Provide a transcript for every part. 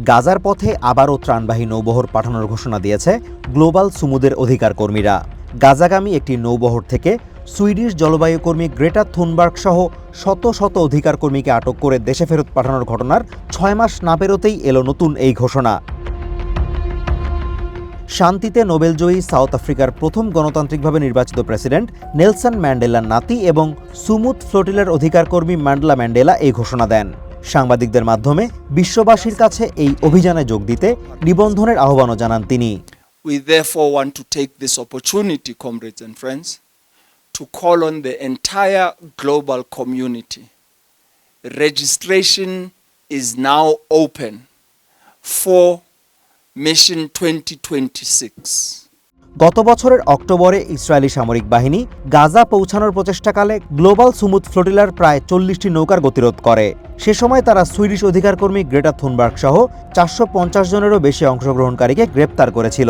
গাজার পথে আবারও ত্রাণবাহী নৌবহর পাঠানোর ঘোষণা দিয়েছে গ্লোবাল সুমুদের অধিকার কর্মীরা। গাজাগামী একটি নৌবহর থেকে সুইডিশ জলবায়ু কর্মী গ্রেটা থুনবার্গ সহ শত শত অধিকার কর্মীকে আটক করে দেশে ফেরত পাঠানোর ঘটনার 6 মাস না পেরোতেই এলো নতুন এই ঘোষণা। শান্তিতে নোবেলজয়ী সাউথ আফ্রিকার প্রথম গণতান্ত্রিকভাবে নির্বাচিত প্রেসিডেন্ট নেলসন ম্যান্ডেলার নাতি এবং সুমুদ ফ্লোটিলার অধিকার কর্মী ম্যান্ডেলা ম্যান্ডেলা এই ঘোষণা দেন। সাংবাদিকদের মাধ্যমে বিশ্ববাসীর কাছে এই অভিযানে যোগ দিতে নিবন্ধনের আহ্বানও জানান তিনি। We therefore want to take this opportunity, comrades and friends, to call on the entire global community. Registration is now open for Mission 2026. গত বছরের অক্টোবরে ইসরায়েলি সামরিক বাহিনী গাজা পৌঁছানোর প্রচেষ্টাকালে গ্লোবাল সুমুদ ফ্লোটিলার প্রায় 40টি নৌকার গতিরোধ করে। সে সময় তারা সুইডিশ অধিকার কর্মী গ্রেটা থুনবার্গ সহ 450 জনেরও বেশি অংশগ্রহণকারীকে গ্রেপ্তার করেছিল।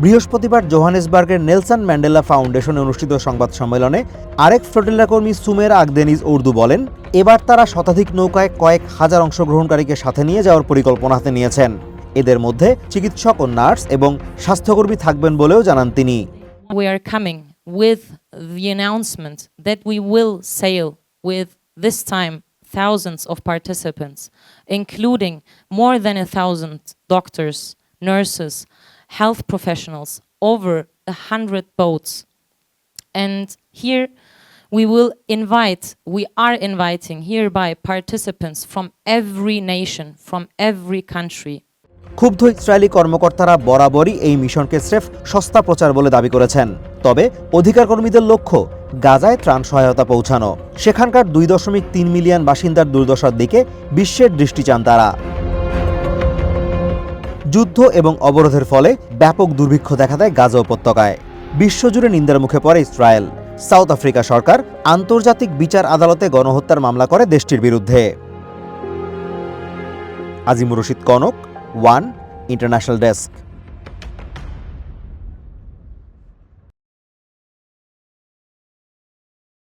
বৃহস্পতিবার জোহানেসবার্গের নেলসন ম্যান্ডেলা ফাউন্ডেশনে অনুষ্ঠিত সংবাদ সম্মেলনে আরেক ফ্লোটিলা কর্মী সুমেরা আগদেনিজ উর্দু বলেন, এবার তারা শতাধিক নৌকায় কয়েক হাজার অংশগ্রহণকারীকে সাথে নিয়ে যাওয়ার পরিকল্পনা হাতে নিয়েছেন। এদের মধ্যে চিকিৎসক ও নার্স এবং স্বাস্থ্যকর্মী থাকবেন বলেও জানান তিনি। We are coming with the announcement that we will sail with this time thousands of participants, including more than 1,000 doctors, nurses, health professionals, over 100 boats. And here we are inviting hereby participants from every nation, from every country. ক্ষুব্ধ Israeli কর্মকর্তারা বরাবরই এই মিশনকে স্রেফ সস্তা প্রচার বলে দাবি করেছেন। তবে অধিকার কর্মীদের লক্ষ্য গাজায় ত্রাণ সহায়তা পৌঁছানো। সেখানকার 2.3 মিলিয়ন বাসিন্দার দুর্দশার দিকে বিশ্বের দৃষ্টি চান তারা। যুদ্ধ এবং অবরোধের ফলে ব্যাপক দুর্ভিক্ষ দেখা দেয় গাজা উপত্যকায়। বিশ্বজুড়ে নিন্দার মুখে পড়ে ইসরায়েল। সাউথ আফ্রিকা সরকার আন্তর্জাতিক বিচার আদালতে গণহত্যার মামলা করে দেশটির বিরুদ্ধে। Azimur Rashid Kanak, one international desk.